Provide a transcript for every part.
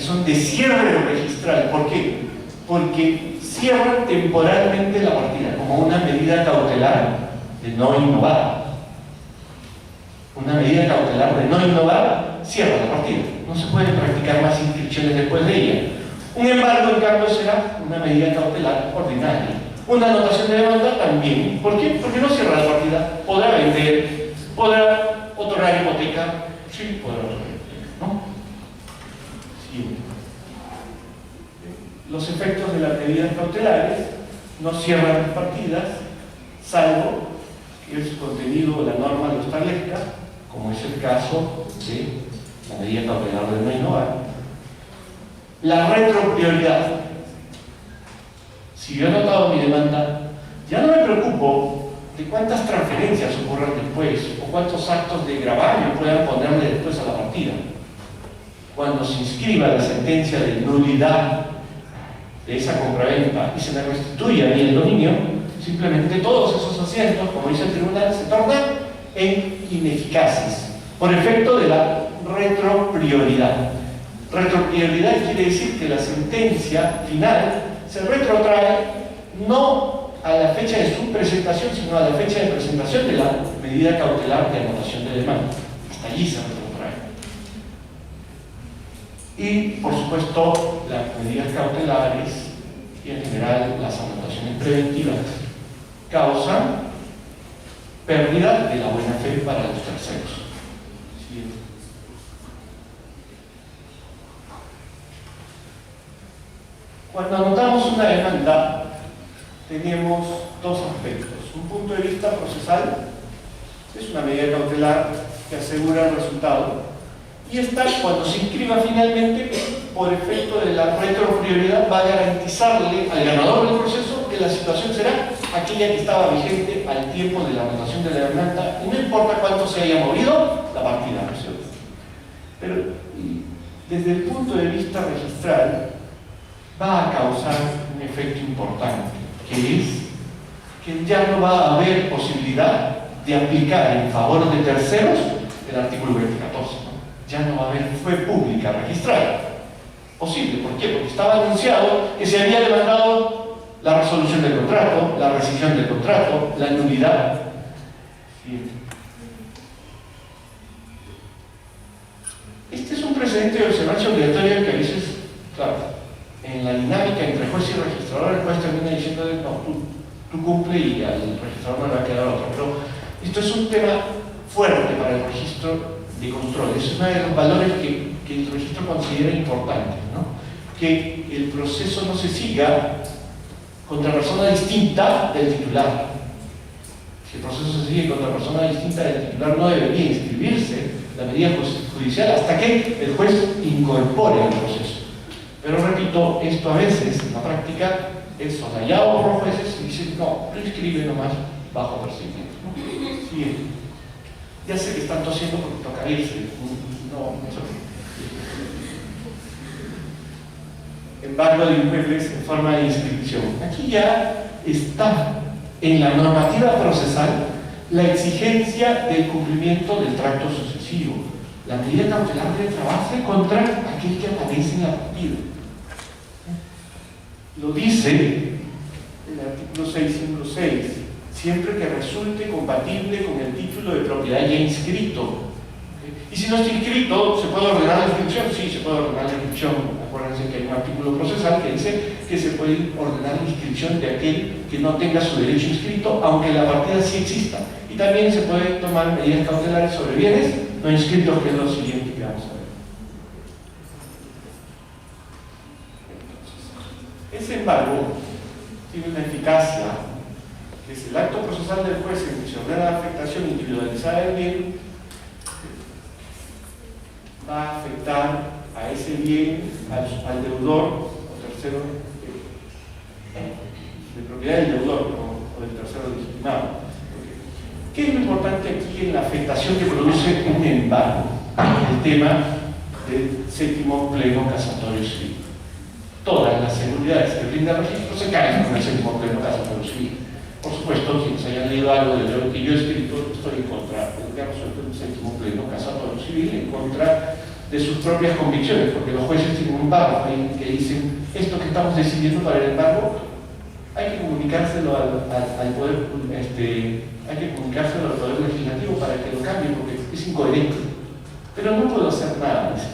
son de cierre registral. ¿Por qué? Porque cierran temporalmente la partida, como una medida cautelar de no innovar. Una medida cautelar de no innovar cierra la partida. No se pueden practicar más inscripciones después de ella. Un embargo, en cambio, será una medida cautelar ordinaria. Una anotación de demanda también. ¿Por qué? Porque no cierra la partida. Podrá vender, podrá otorgar hipoteca. Sí, podrá otorgar hipoteca, ¿no? Sí. Los efectos de las medidas cautelares no cierran las partidas, salvo que su contenido o la norma lo establezca, como es el caso de la medida cautelar de no innovar. La retroprioridad. Si yo he anotado mi demanda, ya no me preocupo de cuántas transferencias ocurran después o cuántos actos de gravamen puedan ponerle después a la partida. Cuando se inscriba la sentencia de nulidad de esa compraventa y se me restituya a mí el dominio, simplemente todos esos asientos, como dice el tribunal, se tornan en ineficaces por efecto de la retroprioridad. Retroprioridad quiere decir que la sentencia final se retrotrae no a la fecha de su presentación, sino a la fecha de presentación de la medida cautelar de anotación de demanda. Hasta allí se retrotrae. Y, por supuesto, las medidas cautelares y, en general, las anotaciones preventivas causan pérdida de la buena fe para los terceros. ¿Sí? Cuando anotamos una demanda, tenemos dos aspectos. Un punto de vista procesal, es una medida cautelar que asegura el resultado, y esta, cuando se inscriba finalmente, por efecto de la retroprioridad, va a garantizarle al ganador del proceso que la situación será aquella que estaba vigente al tiempo de la anotación de la demanda, y no importa cuánto se haya movido la partida, ¿no es cierto? Pero desde el punto de vista registral, va a causar un efecto importante, que es que ya no va a haber posibilidad de aplicar en favor de terceros el artículo 2014, ¿no? Ya no va a haber fe pública registrada. Posible, ¿por qué? Porque estaba anunciado que se había demandado la resolución del contrato, la rescisión del contrato, la nulidad. Bien. Este es un precedente de observancia obligatoria que a veces, claro, en la dinámica entre juez y registrador, el juez termina diciendo, no, tú cumple y al registrador no le va a quedar otro. Pero esto es un tema fuerte para el registro de control. Es uno de los valores que el registro considera importantes, ¿no? Que el proceso no se siga contra persona distinta del titular. Si el proceso se sigue contra persona distinta del titular, no debería inscribirse la medida judicial hasta que el juez incorpore al proceso. Pero repito, esto a veces en la práctica es soslayado por los jueces y dicen, no, prescribe nomás bajo procedimiento, ¿no? Sí, ya sé que están tosiendo porque toca irse. No. Embargo de inmuebles en forma de inscripción. Aquí ya está en la normativa procesal la exigencia del cumplimiento del tracto sucesivo. La medida cautelar debe trabajarse contra aquel que aparece en la partida. Lo dice el artículo 656, siempre que resulte compatible con el título de propiedad ya inscrito. Y si no está inscrito, ¿se puede ordenar la inscripción? Sí, se puede ordenar la inscripción. Acuérdense que hay un artículo procesal que dice que se puede ordenar la inscripción de aquel que no tenga su derecho inscrito, aunque la partida sí exista. Y también se puede tomar medidas cautelares sobre bienes no inscritos, que es lo siguiente que vamos a ver. Ese embargo tiene una eficacia, que es el acto procesal del juez en que se ordena la afectación individualizada del bien, va a afectar a ese bien, al deudor o tercero de propiedad del deudor o del tercero legitimado. ¿Qué es lo importante aquí en la afectación que produce un embargo? El tema del séptimo pleno casatorio civil. Todas las seguridades que brinda el registro se caen con el séptimo pleno casatorio civil. Por supuesto, quienes hayan leído algo de lo que yo he escrito, estoy en contra del que ha resuelto el séptimo pleno casatorio civil, en contra de sus propias convicciones, porque los jueces tienen un párrafo ahí que dicen, esto que estamos decidiendo para el embargo, hay que comunicárselo al poder, hay que comunicárselo al poder legislativo para que lo cambie, porque es incoherente. Pero no puedo hacer nada de eso.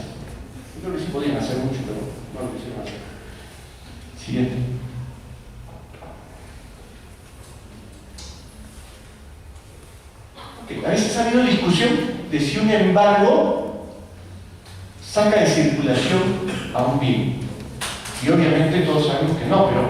Yo creo que sí podían hacer mucho, pero no lo quisieron hacer. Siguiente. Okay. A veces ha habido discusión de si un embargo saca de circulación a un bien. Y obviamente todos sabemos que no, pero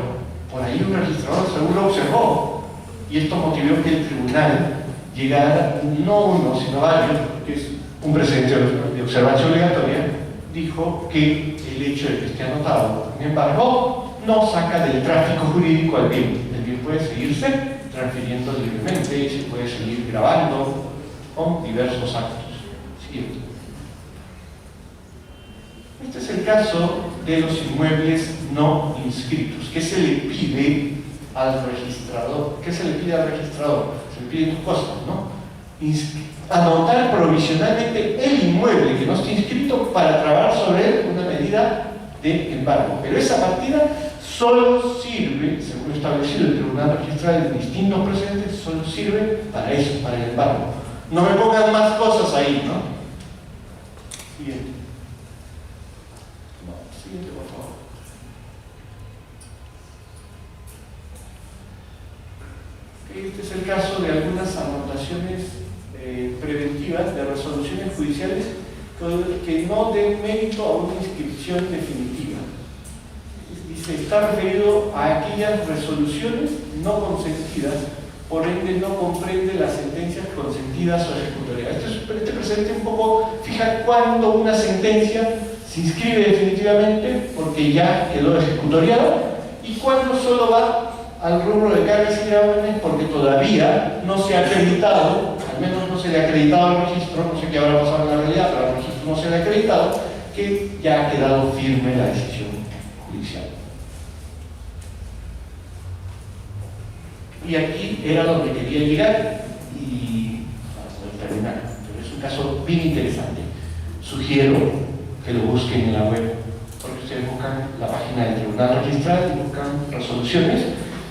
por ahí un registrador seguro observó. Y esto motivó que el tribunal llegara, no uno, sino varios, que es un precedente de observación obligatoria, dijo que el hecho de que esté anotado un embargo no saca del tráfico jurídico al bien. El bien puede seguirse transfiriendo libremente y se puede seguir grabando con diversos actos. Siguiente. Este es el caso de los inmuebles no inscritos. ¿Qué se le pide al registrador? ¿Qué se le pide al registrador? Se le piden dos cosas, ¿no? Anotar provisionalmente el inmueble que no esté inscrito para trabar sobre él una medida de embargo. Pero esa partida solo sirve, según establecido el Tribunal Registral en distintos precedentes, solo sirve para eso, para el embargo. No me pongan más cosas ahí, ¿no? Siguiente. No, siguiente, por favor. Este es el caso de algunas anotaciones preventivas de resoluciones judiciales que no den mérito a una inscripción definitiva. Dice, está referido a aquellas resoluciones no consentidas, por ende no comprende las sentencias consentidas o ejecutoriadas. Este precedente un poco fija cuándo una sentencia se inscribe definitivamente porque ya quedó ejecutoriada y cuándo solo va al rubro de cargas y gravámenes porque todavía no se ha acreditado, al menos no se le ha acreditado al registro, no sé qué habrá pasado en la realidad, pero al registro no se le ha acreditado, que ya ha quedado firme la decisión judicial. Y aquí era donde quería llegar y para poder terminar, pero es un caso bien interesante. Sugiero que lo busquen en la web, porque ustedes buscan la página del Tribunal Registral y buscan resoluciones,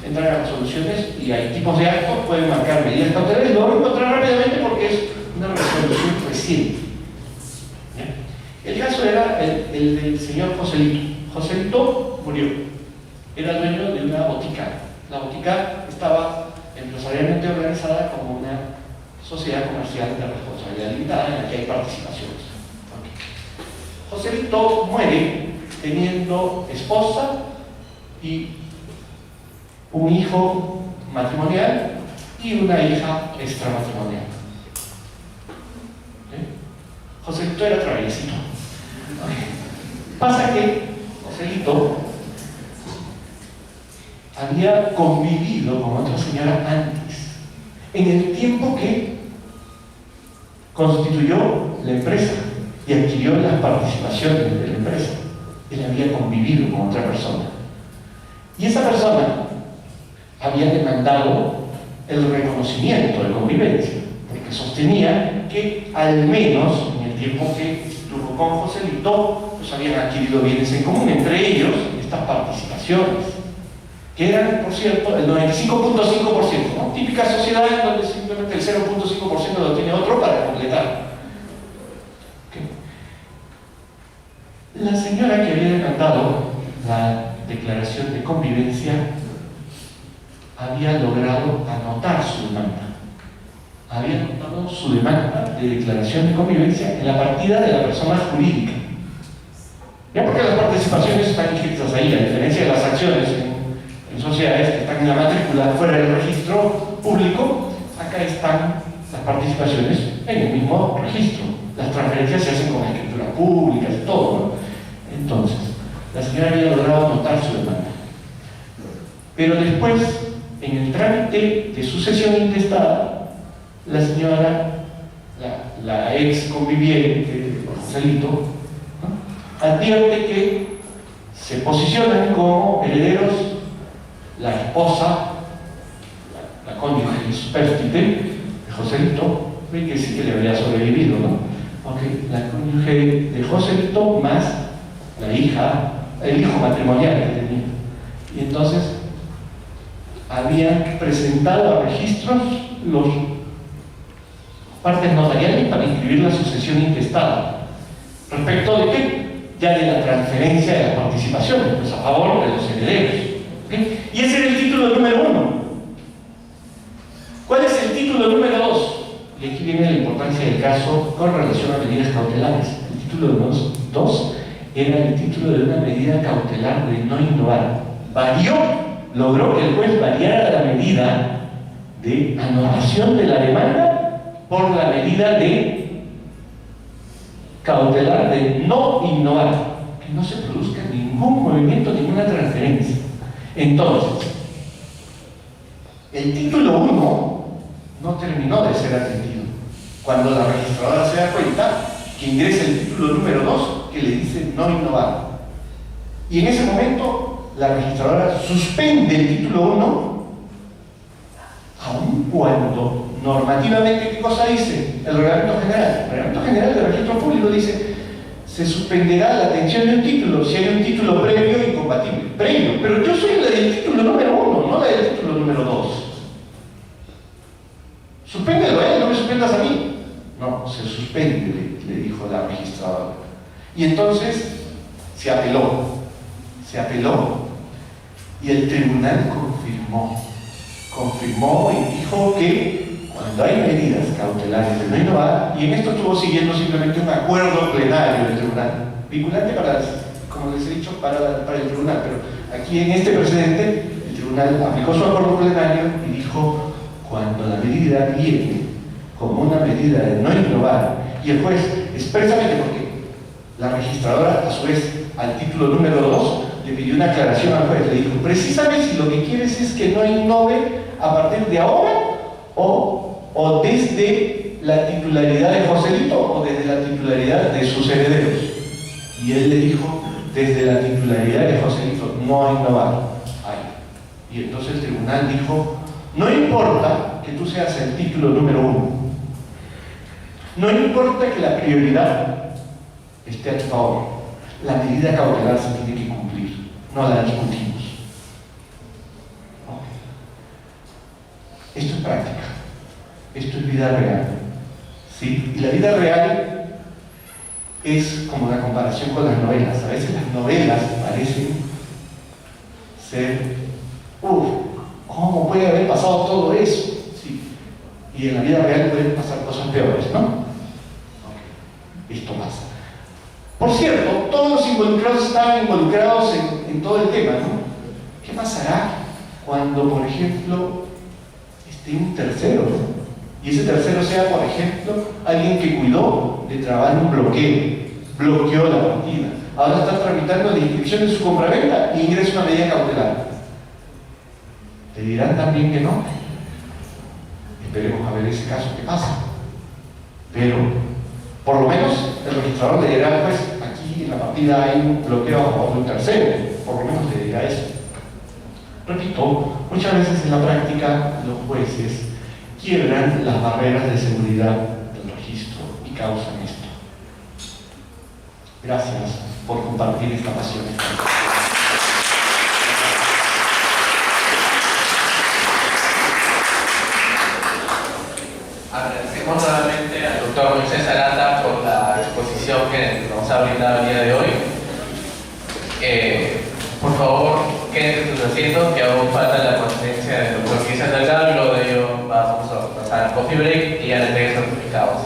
entran a resoluciones y hay tipos de actos, pueden marcar medidas cautelares, lo van a encontrar rápidamente porque es una resolución reciente. ¿Bien? El caso era el del señor Joselito. Joselito murió, era dueño de una botica. La botica estaba empresarialmente organizada como una sociedad comercial de responsabilidad limitada en la que hay participaciones. Okay. Joselito muere teniendo esposa y un hijo matrimonial y una hija extramatrimonial. Joselito era traviesito. Pasa que Joselito había convivido con otra señora antes, en el tiempo que constituyó la empresa y adquirió las participaciones de la empresa. Él había convivido con otra persona. Y esa persona había demandado el reconocimiento de convivencia, porque sostenía que al menos en el tiempo que estuvo con Joselito, pues habían adquirido bienes en común, entre ellos estas participaciones, que eran, por cierto, el 95.5%, ¿no? Típica sociedad en donde simplemente el 0.5% lo tiene otro para completar. ¿Okay? La señora que había demandado la declaración de convivencia había logrado anotar su demanda. Había anotado su demanda de declaración de convivencia en la partida de la persona jurídica. Ya porque las participaciones están inscritas ahí, a diferencia de las acciones en sociedades que están en la matrícula fuera del registro público, acá están las participaciones en el mismo registro. Las transferencias se hacen con escritura pública y todo, ¿no? Entonces, la señora había logrado anotar su demanda. Pero después, en el trámite de sucesión intestada, la señora, la ex conviviente de Joselito, ¿no?, advierte que se posicionan como herederos la esposa, la cónyuge superstite de Joselito, ve que sí que le había sobrevivido, ¿no?, Okay, la cónyuge de Joselito más la hija, el hijo matrimonial que tenía. Y entonces habían presentado a registros los partes notariales para inscribir la sucesión intestada. ¿Respecto de qué? Ya de la transferencia de las participaciones, pues a favor de los herederos. ¿Okay? Y ese era el título número 1. ¿Cuál es el título número 2? Y aquí viene la importancia del caso con relación a medidas cautelares. El título número 2 era el título de una medida cautelar de no innovar. Logró que el juez variara la medida de anulación de la demanda por la medida de cautelar de no innovar, que no se produzca ningún movimiento, ninguna transferencia. Entonces, el título 1 no terminó de ser atendido. Cuando la registradora se da cuenta que ingresa el título número 2 que le dice no innovar. Y en ese momento la registradora suspende el título 1, aun cuando normativamente, ¿qué cosa dice el reglamento general? El reglamento general del registro público dice: se suspenderá la atención de un título si hay un título previo incompatible. Previo, pero yo soy la del título número 1, no la del título número 2. Suspéndelo, no me suspendas a mí. No, se suspende, le dijo la registradora. Y entonces se apeló y el tribunal confirmó y dijo que cuando hay medidas cautelares de no innovar, y en esto estuvo siguiendo simplemente un acuerdo plenario del tribunal, vinculante para, como les he dicho, para el tribunal, pero aquí en este precedente el tribunal aplicó su acuerdo plenario y dijo: cuando la medida viene como una medida de no innovar, y el juez expresamente, porque la registradora a su vez al título número 2 le pidió una aclaración al juez, le dijo: precisamente si lo que quieres es que no innove a partir de ahora o desde la titularidad de Joselito o desde la titularidad de sus herederos. Y él le dijo: desde la titularidad de Joselito, no innovar. Y entonces el tribunal dijo: no importa que tú seas el título número 1, no importa que la prioridad esté a tu favor, la medida cautelar se tiene que cumplir, no la discutimos. Esto es práctica, esto es vida real, ¿sí? Y la vida real es como la comparación con las novelas. A veces las novelas parecen ser, ¿cómo puede haber pasado todo eso? Sí. Y en la vida real pueden pasar cosas peores, ¿no? Esto pasa. Por cierto, todos los involucrados están involucrados en todo el tema, ¿no? ¿Qué pasará cuando, por ejemplo, esté un tercero, ¿no? Y ese tercero sea, por ejemplo, alguien que cuidó de trabar un bloqueó la partida, ahora está tramitando la inscripción de su compraventa y ingresa una medida cautelar? ¿Te dirán también que no? Esperemos a ver ese caso que pasa. Pero, por lo menos, el registrador le dirá: pues, aquí en la partida hay un bloqueo a favor de un tercero. Por lo menos le dirá eso. Repito, muchas veces en la práctica los jueces quiebran las barreras de seguridad del registro y causan esto. Gracias por compartir esta pasión. Agradecemos nuevamente al doctor Moisés Aranda por la exposición que nos ha brindado el día de hoy. Por favor, quédense en sus asientos, que aún falta la conferencia del doctor Cristian Delgado, y luego de ello vamos a pasar al coffee break y a la entrega de certificados.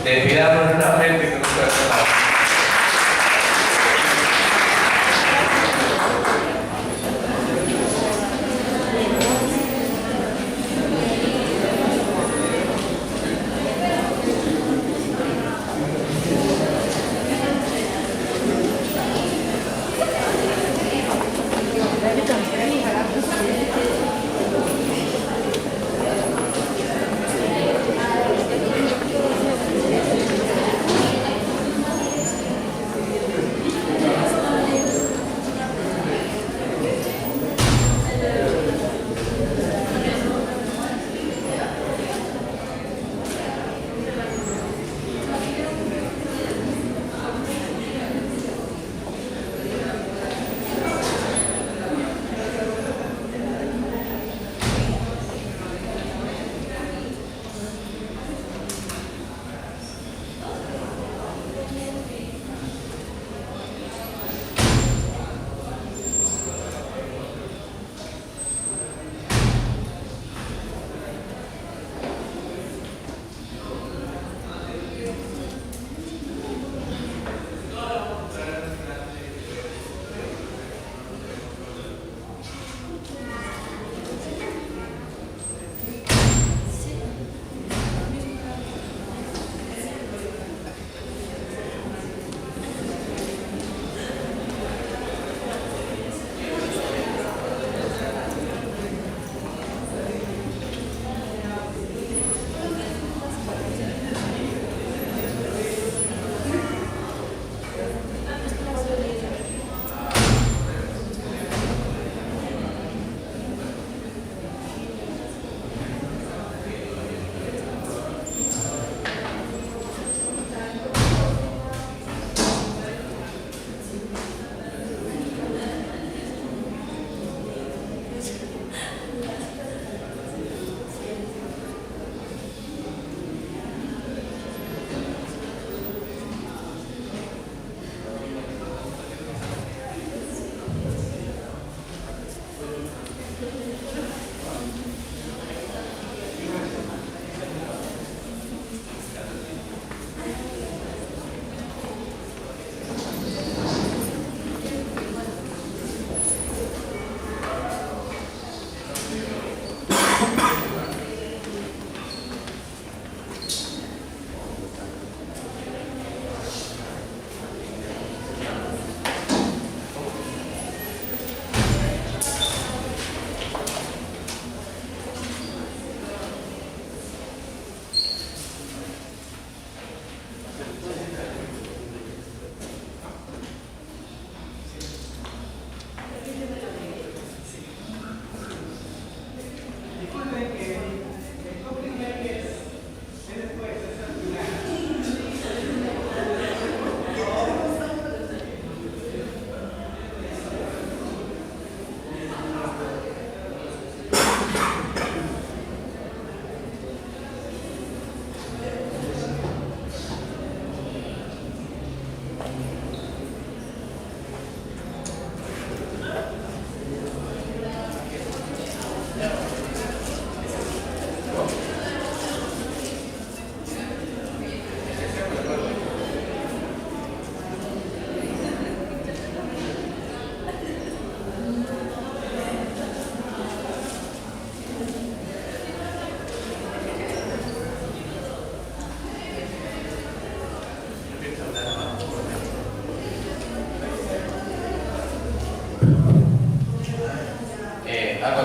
Despidamos nuevamente con nuestra persona.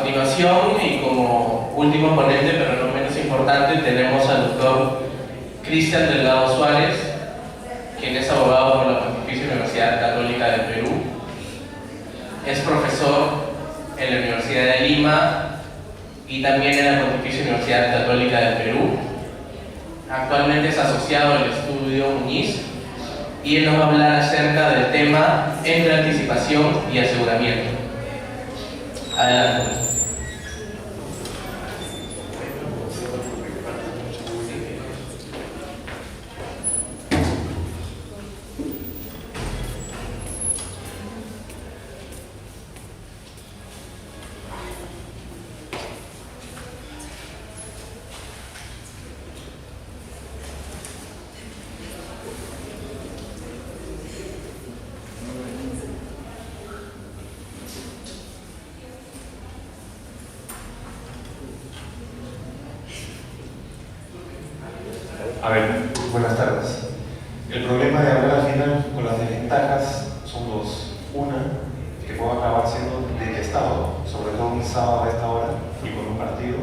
continuación y como último ponente, pero no menos importante, tenemos al doctor Cristian Delgado Suárez, quien es abogado por la Pontificia Universidad Católica del Perú. Es profesor en la Universidad de Lima y también en la Pontificia Universidad Católica del Perú. Actualmente es asociado al estudio Muñiz y él nos va a hablar acerca del tema entre anticipación y aseguramiento. Adelante. A ver, buenas tardes. El problema de hablar al final con las desventajas son dos. Una, que puedo acabar siendo detestado, sobre todo un sábado a esta hora y con un partido.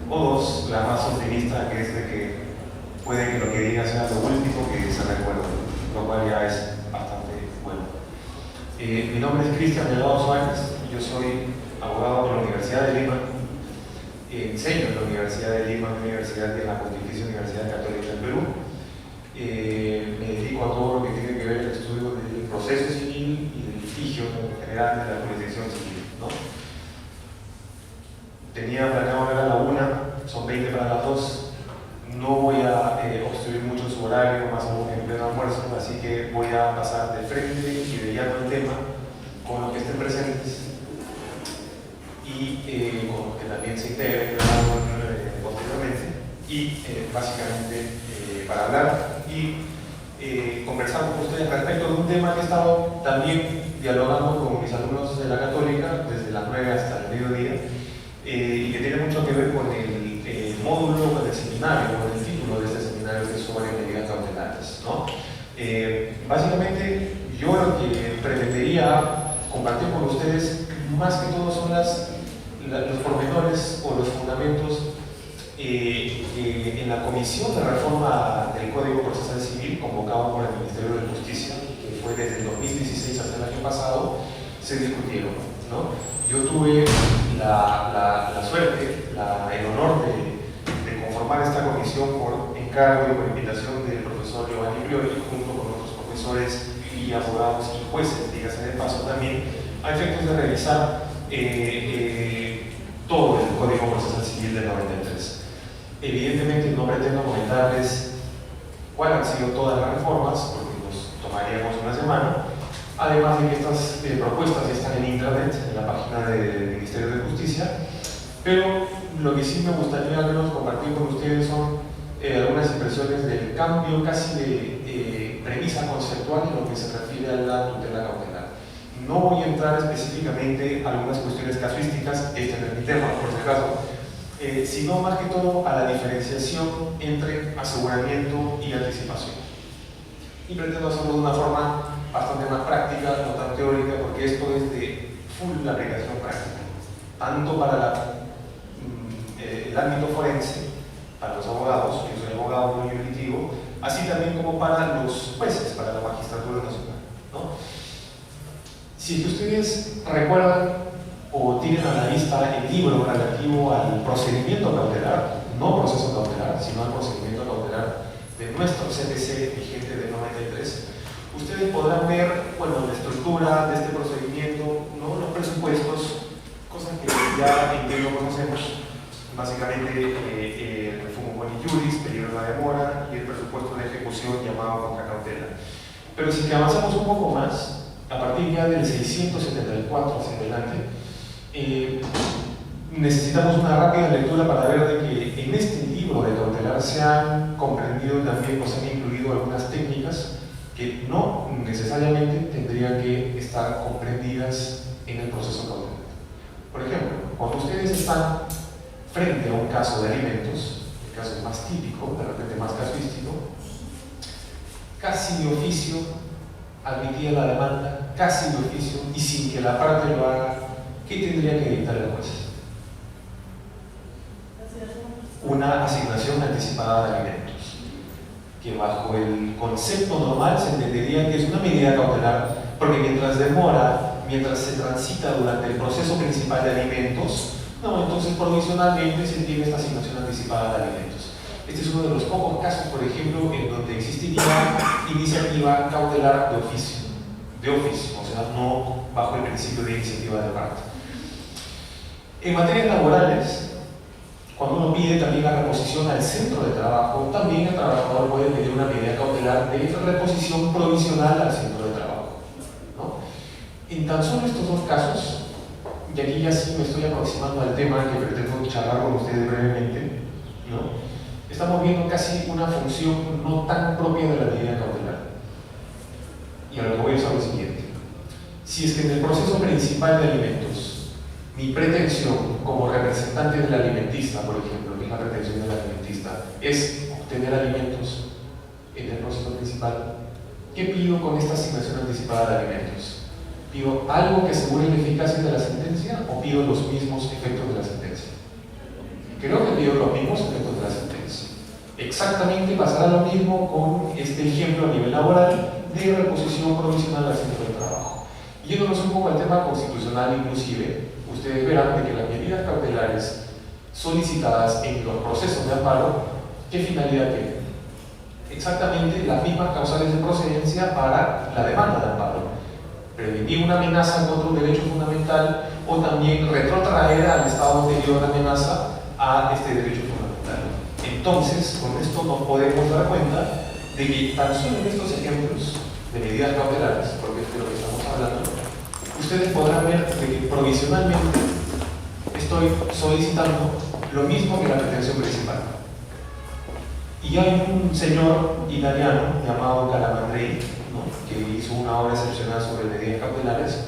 O dos, la más optimista, que es de que puede que lo que diga sea lo último que se recuerde, lo cual ya es bastante bueno. Mi nombre es Cristian Delgado Suárez, yo soy abogado de la Universidad de Lima. Enseño en la Universidad de Lima, una universidad que es la Pontificia Universidad Católica del Perú. Me dedico a todo lo que tiene que ver el estudio del proceso civil y del litigio en general de la jurisdicción civil, ¿no? Tenía planeado ver a la 1, son 20 para las 2. No voy a obstruir mucho su horario, más aún en pleno almuerzo, así que voy a pasar de frente y de llano el tema con los que estén presentes y con los que también se integren posteriormente, y básicamente para hablar y conversar con ustedes respecto de un tema que he estado también dialogando con mis alumnos de la Católica desde las 9 hasta el mediodía, y que tiene mucho que ver con el módulo, con el seminario, con el título de este seminario, que es sobre medidas cautelares, ¿no? Básicamente yo lo que pretendería compartir con ustedes más que todo son los pormenores o los fundamentos en la Comisión de Reforma del Código Procesal Civil, convocado por el Ministerio de Justicia, que fue desde el 2016 hasta el año pasado, se discutieron, ¿no? Yo tuve la suerte, el honor de conformar esta comisión por encargo y por invitación del profesor Giovanni Priori, junto con otros profesores y abogados y jueces, dígase de paso también, a efectos de revisar todo el Código Procesal Civil del 93. Evidentemente no pretendo comentarles cuáles han sido todas las reformas, porque nos tomaríamos una semana, además de que estas propuestas ya están en internet, en la página del Ministerio de Justicia, pero lo que sí me gustaría al menos compartir con ustedes son algunas impresiones del cambio casi de premisa conceptual en lo que se refiere a la tutela cautelar. No voy a entrar específicamente a algunas cuestiones casuísticas, este no es mi tema, por si acaso, sino más que todo a la diferenciación entre aseguramiento y anticipación. Y pretendo hacerlo de una forma bastante más práctica, no tan teórica, porque esto es de full aplicación práctica, tanto para el ámbito forense, para los abogados, yo soy abogado muy jurídico, así también como para los jueces, para la magistratura nacional, ¿no? Si ustedes recuerdan o tienen a la vista el libro relativo al procedimiento cautelar, no proceso cautelar, sino al procedimiento cautelar de nuestro CPC vigente del 93, ustedes podrán ver, bueno, la estructura de este procedimiento, ¿no? Los presupuestos, cosas que ya en que lo conocemos, básicamente el fumo boni juris, periodo de demora y el presupuesto de ejecución llamado contra cautela. Pero si que avanzamos un poco más, a partir ya del 674 hacia adelante, necesitamos una rápida lectura para ver de que en este libro de cautelar se han comprendido también o se han incluido algunas técnicas que no necesariamente tendrían que estar comprendidas en el proceso cautelar. Por ejemplo, cuando ustedes están frente a un caso de alimentos, el caso es más típico, de repente más casuístico, casi de oficio admitía la demanda, casi de oficio y sin que la parte lo haga, ¿qué tendría que dictar el juez? una asignación anticipada de alimentos, que bajo el concepto normal se entendería que es una medida cautelar, porque mientras se transita durante el proceso principal de alimentos, no, entonces provisionalmente se tiene esta asignación anticipada de alimentos. Este es uno de los pocos casos, por ejemplo, en donde existiría iniciativa cautelar de oficio, o sea, no bajo el principio de iniciativa de parte. En materias laborales, cuando uno pide también la reposición al centro de trabajo, también el trabajador puede pedir una medida cautelar de reposición provisional al centro de trabajo, ¿no? En tan solo estos dos casos, y aquí ya sí me estoy aproximando al tema que pretendo charlar con ustedes brevemente, ¿no? Estamos viendo casi una función no tan propia de la medida cautelar. Y a lo que voy a usar lo siguiente. Si es que en el proceso principal de alimentos, mi pretensión como representante del alimentista, por ejemplo, que es la pretensión del alimentista, es obtener alimentos en el proceso principal, ¿qué pido con esta asignación anticipada de alimentos? ¿Pido algo que asegure la eficacia de la sentencia o pido los mismos efectos de la sentencia? Creo que pido los mismos efectos de la sentencia. Exactamente pasará lo mismo con este ejemplo a nivel laboral de reposición provisional al centro de trabajo. Yéndonos un poco al tema constitucional inclusive, ustedes verán de que las medidas cautelares solicitadas en los procesos de amparo, ¿qué finalidad tienen? Exactamente las mismas causales de procedencia para la demanda de amparo. Prevenir una amenaza contra un derecho fundamental o también retrotraer al estado anterior de amenaza a este derecho fundamental. Entonces, con esto nos podemos dar cuenta de que tan solo en estos ejemplos de medidas cautelares, porque es de lo que estamos hablando, ustedes podrán ver de que provisionalmente estoy solicitando lo mismo que la pretensión principal. Y hay un señor italiano llamado Calamandrei, ¿no?, que hizo una obra excepcional sobre medidas cautelares,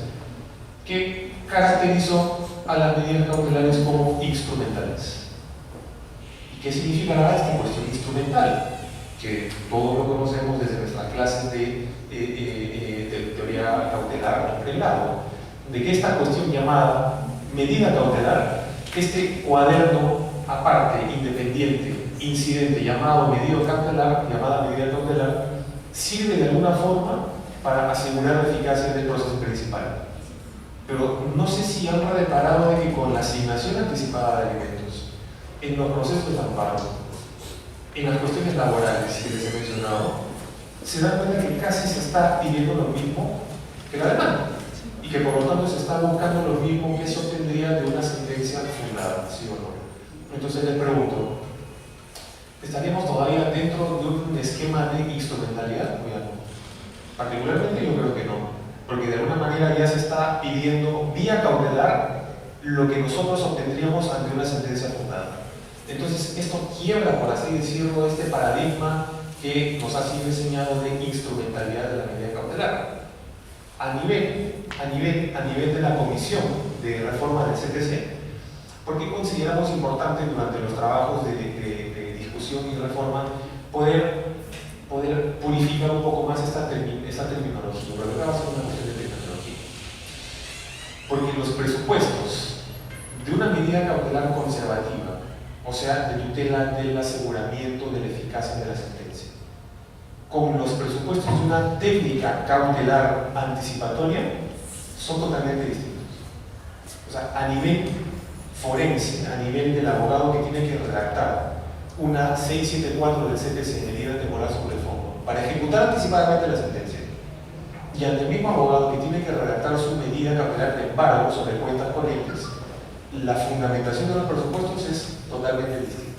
que caracterizó a las medidas cautelares como instrumentales. ¿Y qué significará esta cuestión instrumental? Que todos lo conocemos desde nuestras clases de teoría cautelar en pregrado, de que esta cuestión llamada medida cautelar, este cuaderno aparte, independiente, incidente llamada medida cautelar, sirve de alguna forma para asegurar la eficacia del proceso principal. Pero no sé si han reparado de que con la asignación anticipada de alimentos, en los procesos de amparo, en las cuestiones laborales que les he mencionado, se dan cuenta que casi se está pidiendo lo mismo que la demanda y que por lo tanto se está buscando lo mismo que se obtendría de una sentencia fundada, ¿sí o no? Entonces les pregunto, ¿estaríamos todavía dentro de un esquema de instrumentalidad? Particularmente yo creo que no, porque de alguna manera ya se está pidiendo vía cautelar lo que nosotros obtendríamos ante una sentencia fundada. Entonces esto quiebra, por así decirlo, este paradigma que nos ha sido enseñado de instrumentalidad de la medida cautelar. A nivel de la Comisión de Reforma del CTC, porque consideramos importante durante los trabajos de discusión y reforma poder purificar un poco más esta terminología, pero acá va a ser una cuestión de terminología. Porque los presupuestos de una medida cautelar conservativa, o sea, de tutela del aseguramiento de la eficacia de la sentencia, con los presupuestos de una técnica cautelar anticipatoria, son totalmente distintos. O sea, a nivel forense, a nivel del abogado que tiene que redactar una 674 del CTC, medida temporal sobre el fondo, para ejecutar anticipadamente la sentencia, y ante el mismo abogado que tiene que redactar su medida cautelar de embargo sobre cuentas corrientes, la fundamentación de los presupuestos es totalmente distinta.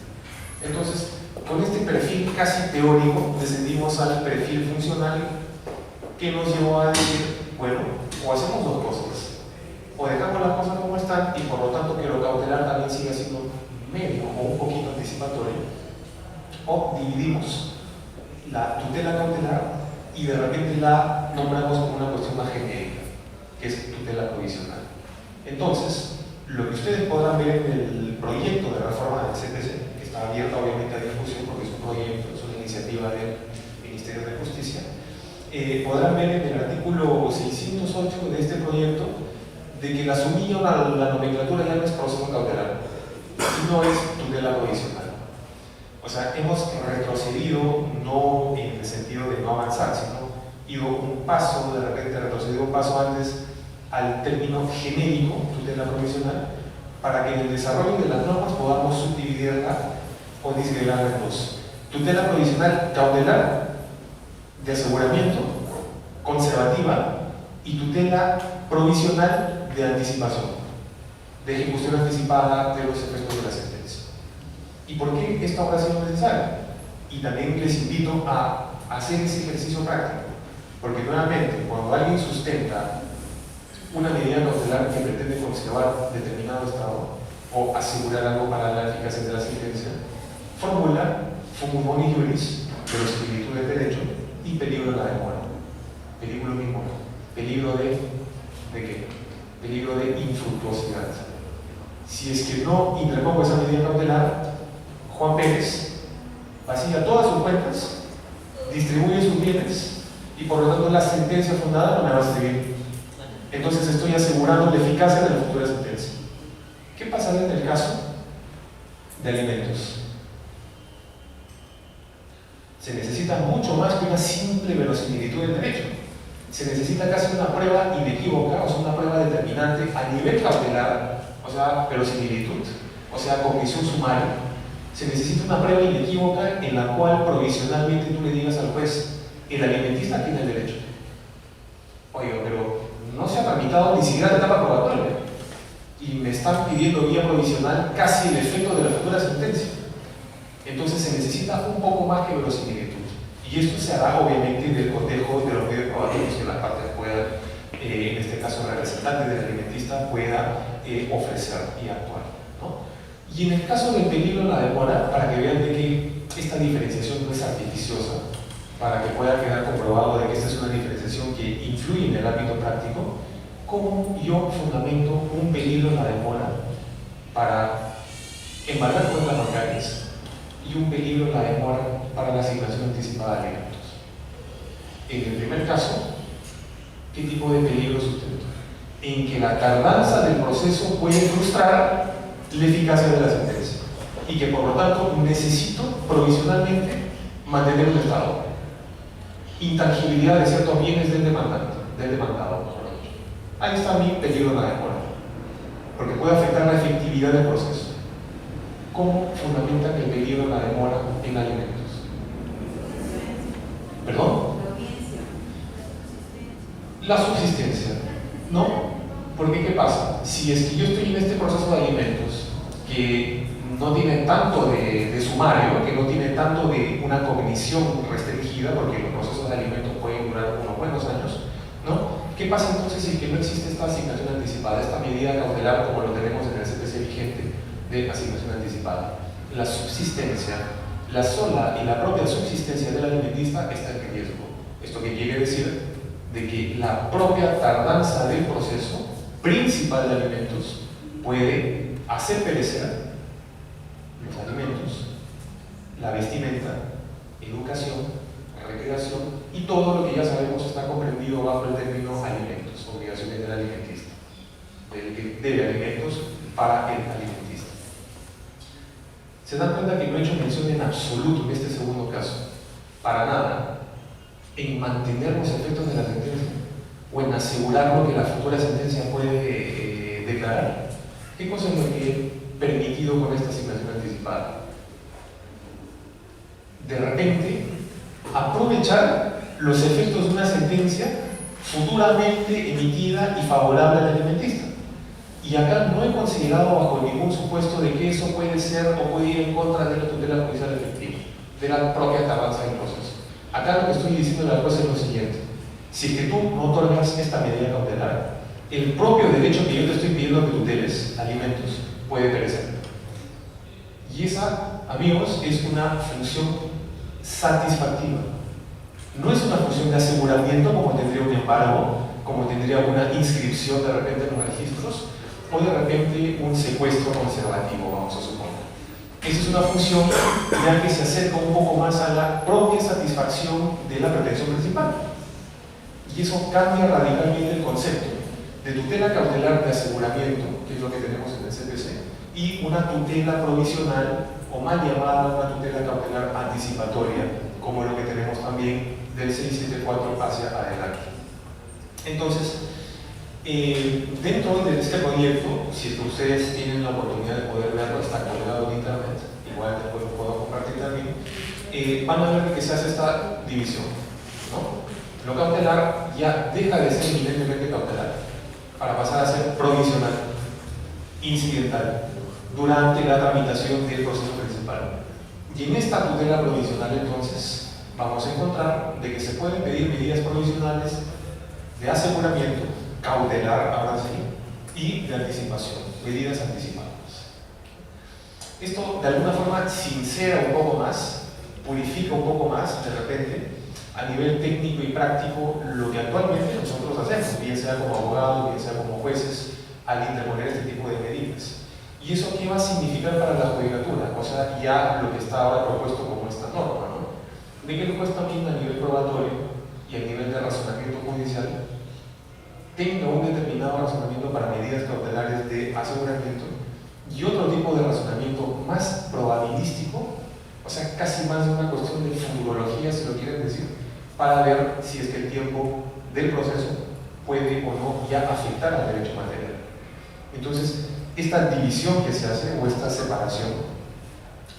Entonces, con este perfil casi teórico, descendimos al perfil funcional que nos llevó a decir, bueno, o hacemos dos cosas, o dejamos las cosas como están y por lo tanto que lo cautelar también siga siendo medio o un poquito anticipatorio, o dividimos la tutela cautelar y de repente la nombramos como una cuestión más genérica, que es tutela provisional. Entonces, lo que ustedes podrán ver en el proyecto de reforma del CTC, que está abierta obviamente a discusión porque es un proyecto, es una iniciativa del Ministerio de Justicia, podrán ver en el artículo 608 de este proyecto de que la nomenclatura ya no es proceso cautelar, sino es tutela provisional. O sea, hemos retrocedido no en el sentido de no avanzar, sino ido un paso, de repente retrocedido un paso antes al término genérico, tutela provisional, para que en el desarrollo de las normas podamos subdividirla o disgregarla en dos. Tutela provisional cautelar, de aseguramiento, conservativa, y tutela provisional de anticipación, de ejecución anticipada de los efectos de la sentencia. ¿Y por qué esta obra ha sido necesaria? Y también les invito a hacer ese ejercicio práctico, porque nuevamente, cuando alguien sustenta una medida cautelar que pretende conservar determinado estado o asegurar algo para la eficacia de la sentencia, formula fumum boni iuris, verosimilitud del derecho, y peligro de la demora. Peligro mismo, peligro de qué? Peligro de infructuosidad. Si es que no interpongo esa medida cautelar, Juan Pérez vacía todas sus cuentas, distribuye sus bienes y por lo tanto la sentencia fundada no me va a servir. Entonces estoy asegurando la eficacia de la futura sentencia. ¿Qué pasaría en el caso de alimentos? Se necesita mucho más que una simple verosimilitud del derecho. Se necesita casi una prueba inequívoca, o sea, una prueba determinante a nivel cautelar, o sea, verosimilitud, o sea, cognición sumaria. Se necesita una prueba inequívoca en la cual provisionalmente tú le digas al juez, el alimentista tiene el derecho. Oiga, pero no se ha tramitado ni siquiera la etapa probatoria y me están pidiendo vía provisional casi el efecto de la futura sentencia. Entonces se necesita un poco más que verosimilitud. Y esto se hará obviamente del cotejo de los medios probatorios que las partes puedan, en este caso el representante del alimentista, pueda ofrecer y actuar, ¿no? Y en el caso del peligro en la demora, para que vean de que esta diferenciación no es artificiosa, para que pueda quedar comprobado de que esta es una diferenciación que influye en el ámbito práctico, ¿cómo yo fundamento un peligro en la demora para embargar cuentas bancarias y un peligro en la demora para la asignación anticipada de alimentos? En el primer caso, ¿qué tipo de peligro sustento? En que la tardanza del proceso puede frustrar la eficacia de la sentencia y que por lo tanto necesito provisionalmente mantener un estado. Intangibilidad de ciertos bienes del demandado. Ahí está mi peligro en la demora, porque puede afectar la efectividad del proceso. ¿Cómo fundamentan el peligro en la demora en alimentos? ¿Perdón? La subsistencia. ¿No? Porque ¿qué pasa? Si es que yo estoy en este proceso de alimentos que no tiene tanto de sumario, que no tiene tanto de una cognición restringida, porque los procesos de alimentos pueden durar unos buenos años, ¿no? ¿Qué pasa entonces si que no existe esta asignación anticipada, esta medida cautelar como lo tenemos en el CPC vigente de asignación anticipada? La subsistencia, la sola y la propia subsistencia del alimentista está en riesgo. ¿Esto qué quiere decir? De que la propia tardanza del proceso principal de alimentos puede hacer perecer los alimentos, la vestimenta, educación, recreación y todo lo que ya sabemos está comprendido bajo el término alimentos, obligaciones del alimentista, del que debe alimentos para el alimentista. ¿Se dan cuenta que no he hecho mención en absoluto en este segundo caso, para nada, en mantener los efectos de la sentencia o en asegurar lo que la futura sentencia puede declarar? ¿Qué cosa es lo que he permitido con esta asignación anticipada? De repente, aprovechar los efectos de una sentencia futuramente emitida y favorable al alimentista. Y acá no he considerado bajo ningún supuesto de que eso puede ser o puede ir en contra de la tutela judicial efectiva, de la propia tardanza del proceso. Acá lo que estoy diciendo a la jueza es lo siguiente: si es que tú no otorgas esta medida cautelar, el propio derecho que yo te estoy pidiendo que tuteles, alimentos, puede perecer. Y esa, amigos, es una función satisfactiva. No es una función de aseguramiento como tendría un embargo, como tendría una inscripción de repente en los registros, o de repente un secuestro conservativo, vamos a suponer. Esa es una función ya que se acerca un poco más a la propia satisfacción de la pretensión principal. Y eso cambia radicalmente el concepto de tutela cautelar de aseguramiento, que es lo que tenemos en el CPC, y una tutela provisional o mal llamada una tutela cautelar anticipatoria, como lo que tenemos también del 674 hacia adelante. Entonces, dentro de este proyecto, si es que ustedes tienen la oportunidad de poder verlo, está colgado en internet, igual después lo puedo compartir también, van a ver que se hace esta división, ¿no? Lo cautelar ya deja de ser eminentemente cautelar para pasar a ser provisional, incidental, durante la tramitación del proceso principal. Y en esta tutela provisional, entonces, vamos a encontrar de que se pueden pedir medidas provisionales de aseguramiento, cautelar, ahora sí, y de anticipación, medidas anticipadas. Esto, de alguna forma, sincera un poco más, purifica un poco más, de repente, a nivel técnico y práctico, lo que actualmente nosotros hacemos, bien sea como abogados, bien sea como jueces, al interponer este tipo de medidas. ¿Y eso qué va a significar para la judicatura? O sea, ya lo que está ahora propuesto como esta norma, ¿no? De que el juez también a nivel probatorio y a nivel de razonamiento judicial tenga un determinado razonamiento para medidas cautelares de aseguramiento y otro tipo de razonamiento más probabilístico, o sea, casi más de una cuestión de futurología, si lo quieren decir, para ver si es que el tiempo del proceso puede o no ya afectar al derecho material. Entonces, esta división que se hace o esta separación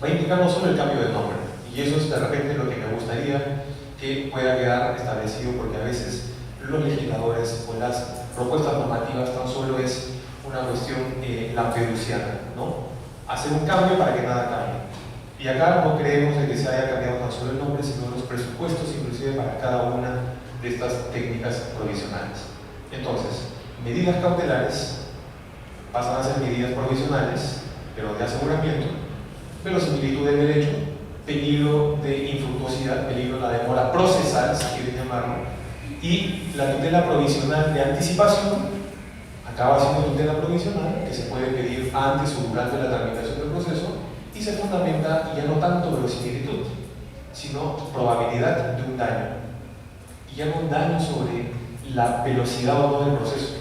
va a implicar no solo el cambio de nombre, y eso es de repente lo que me gustaría que pueda quedar establecido, porque a veces los legisladores o las propuestas normativas tan solo es una cuestión lampedusiana, ¿no? Hacer un cambio para que nada cambie. Y acá no creemos de que se haya cambiado tan solo el nombre, sino los presupuestos inclusive para cada una de estas técnicas provisionales. Entonces, medidas cautelares pasan a ser medidas provisionales, pero de aseguramiento, verosimilitud del derecho, peligro de infructuosidad, peligro de la demora procesal, si quieren llamarlo, y la tutela provisional de anticipación acaba siendo tutela provisional que se puede pedir antes o durante la tramitación del proceso y se fundamenta ya no tanto verosimilitud, sino probabilidad de un daño, y ya no un daño sobre la velocidad o no del proceso,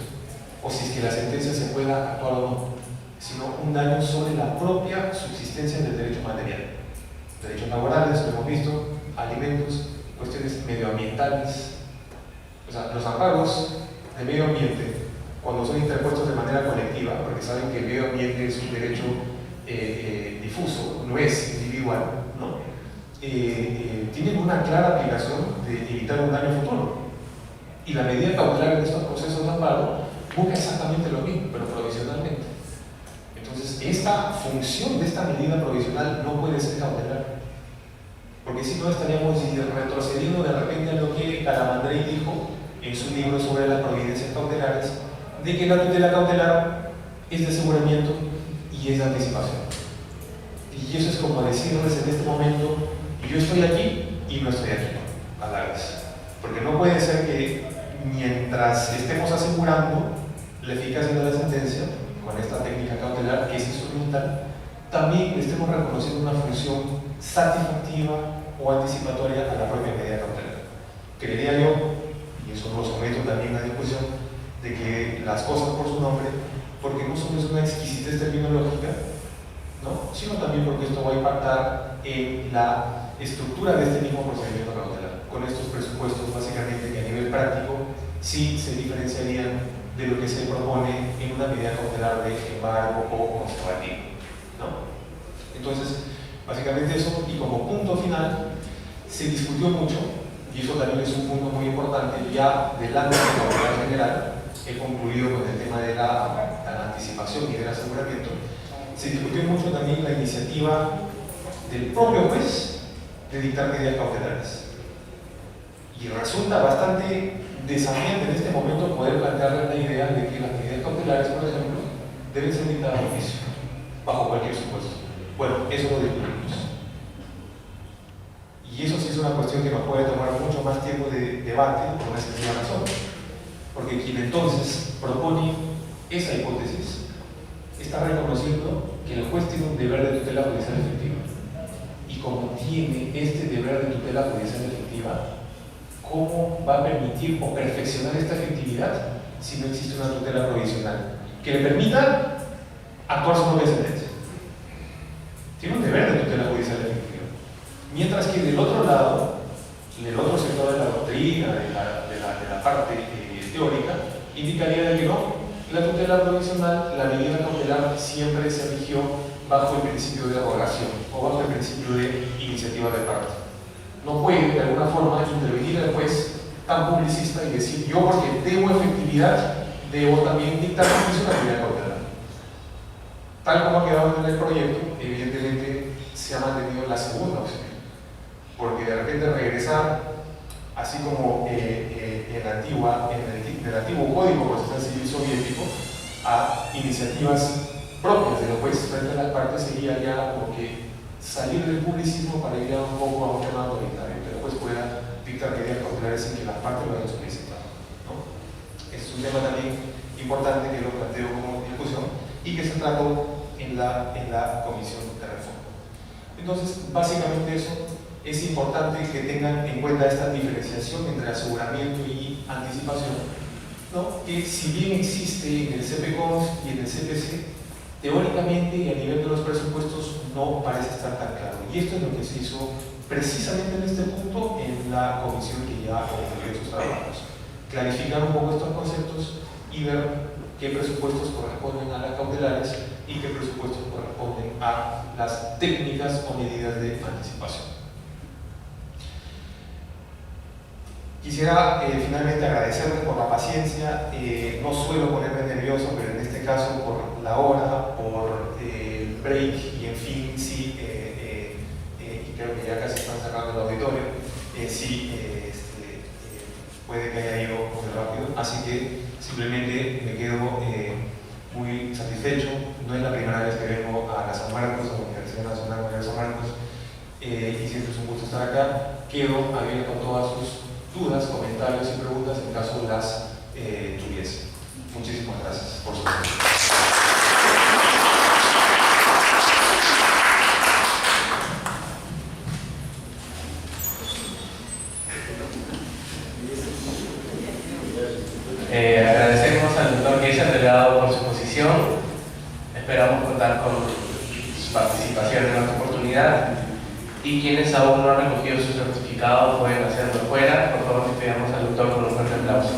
o si es que la sentencia se pueda actuar o no, sino un daño sobre la propia subsistencia del derecho material. Derechos laborales, lo hemos visto, alimentos, cuestiones medioambientales. O sea, los amparos de medio ambiente, cuando son interpuestos de manera colectiva, porque saben que el medio ambiente es un derecho difuso, no es individual, ¿no? Tienen una clara aplicación de evitar un daño futuro. Y la medida cautelar en estos procesos de amparo busca exactamente lo mismo, pero provisionalmente. Entonces, esta función de esta medida provisional no puede ser cautelar, porque si no estaríamos retrocediendo de repente a lo que Calamandrei dijo en su libro sobre las providencias cautelares, de que la tutela cautelar es de aseguramiento y es de anticipación. Y eso es como decirles en este momento, yo estoy aquí y no estoy aquí, a la vez. Porque no puede ser que mientras estemos asegurando la eficacia de la sentencia con esta técnica cautelar, que es instrumental, también estemos reconociendo una función satisfactiva o anticipatoria a la propia medida cautelar. Creería yo, y eso lo someto también a discusión, de que las cosas por su nombre, porque no solo es una exquisitez terminológica, ¿no? Sino también porque esto va a impactar en la estructura de este mismo procedimiento cautelar, con estos presupuestos básicamente que a nivel práctico sí se diferenciarían de lo que se propone en una medida cautelar de embargo o conservativo, ¿no? Entonces, básicamente eso, y como punto final, se discutió mucho, y eso también es un punto muy importante, ya del ámbito cautelar general, he concluido con el tema de la anticipación y del aseguramiento. Se discutió mucho también la iniciativa del propio juez de dictar medidas cautelares. Y resulta bastante desafiante en este momento poder plantearles la idea de que las medidas cautelares, por ejemplo, deben ser dictadas de oficio, bajo cualquier supuesto. Bueno, eso lo discutimos. Y eso sí es una cuestión que nos puede tomar mucho más tiempo de debate, por una sencilla razón. Porque quien entonces propone esa hipótesis está reconociendo que el juez tiene un deber de tutela judicial efectiva. Y como tiene este deber de tutela judicial efectiva, ¿cómo va a permitir o perfeccionar esta efectividad si no existe una tutela provisional que le permita actuar su propia sentencia? Tiene un deber de tutela Mientras que del otro lado, del otro sector de la doctrina, de la parte teórica, indicaría de que no, la tutela provisional, la medida cautelar siempre se rigió bajo el principio de derogación o bajo el principio de iniciativa de parte. No puede de alguna forma intervenir el juez tan publicista y decir yo porque debo efectividad debo también dictar una medida cautelar. Tal como ha quedado en el proyecto, evidentemente se ha mantenido la segunda opción, porque de repente regresar, así como en el antiguo Código Procesal Civil Soviético, a iniciativas propias de los jueces frente a las partes sería ya como que salir del publicismo para ir un poco a un tema autoritario, que el juez pueda dictar medidas cautelares sin que las partes lo hayan solicitado, ¿no? Es un tema también importante que lo planteo como discusión y que se trató en la comisión de reforma. Entonces, básicamente eso. Es importante que tengan en cuenta esta diferenciación entre aseguramiento y anticipación, ¿no? Que si bien existe en el CPCONS y en el CPC, teóricamente y a nivel de los presupuestos no parece estar tan claro. Y esto es lo que se hizo precisamente en este punto en la comisión que ya concluyó sus trabajos. Clarificar un poco estos conceptos y ver qué presupuestos corresponden a las cautelares y qué presupuestos corresponden a las técnicas o medidas de anticipación. Quisiera finalmente agradecerles por la paciencia. No suelo ponerme nervioso, pero en este caso por la hora, por el break y en fin, sí, y creo que ya casi están cerrando el auditorio, sí, puede que haya ido muy rápido, así que simplemente me quedo muy satisfecho. No es la primera vez que vengo a la San Marcos, a la Universidad Nacional de San Marcos, y siempre es un gusto estar acá. Quedo abierto a todas sus dudas, comentarios y preguntas en caso las tuviese. Muchísimas gracias por su atención. Agradecemos al doctor Geisha Delgado por su posición. Esperamos contar con su participación en otra oportunidad. Y quienes aún no han recogido su certificado pueden hacerlo fuera. Por favor, le pedimos al doctor con un fuerte aplauso.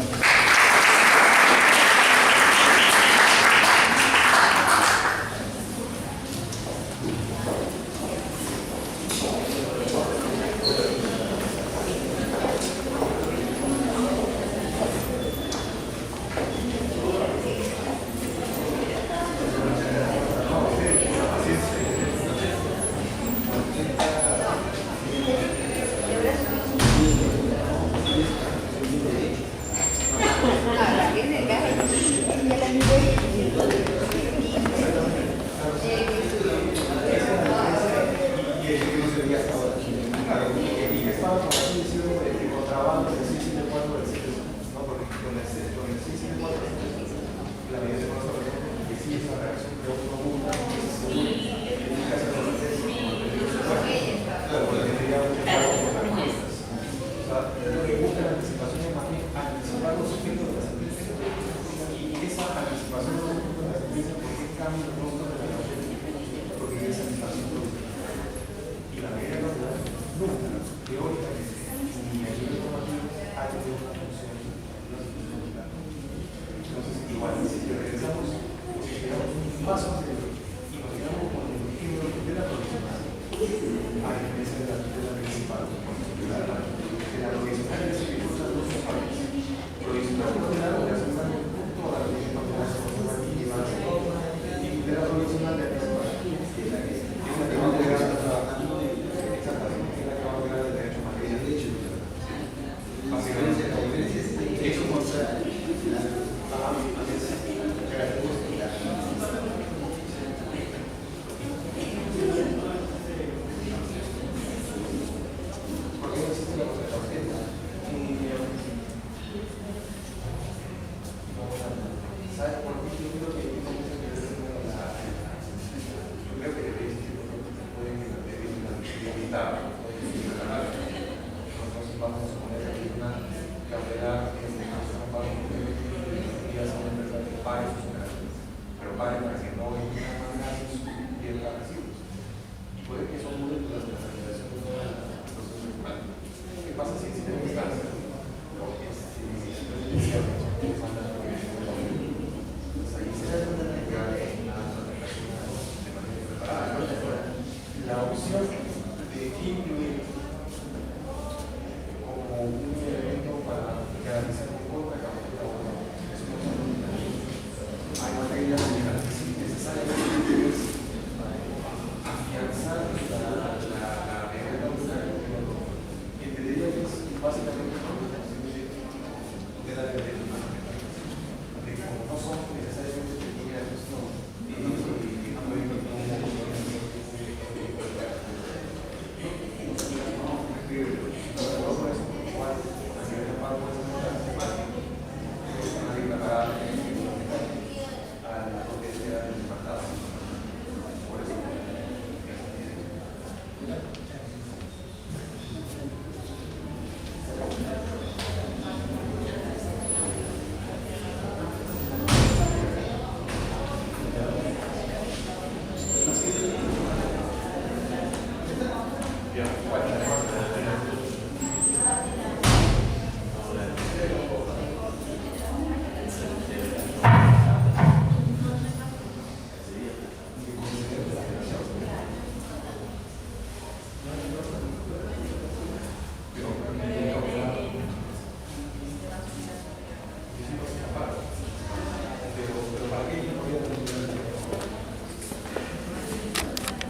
Para que no hay una manera de subir la recibos. Y puede que eso dure durante la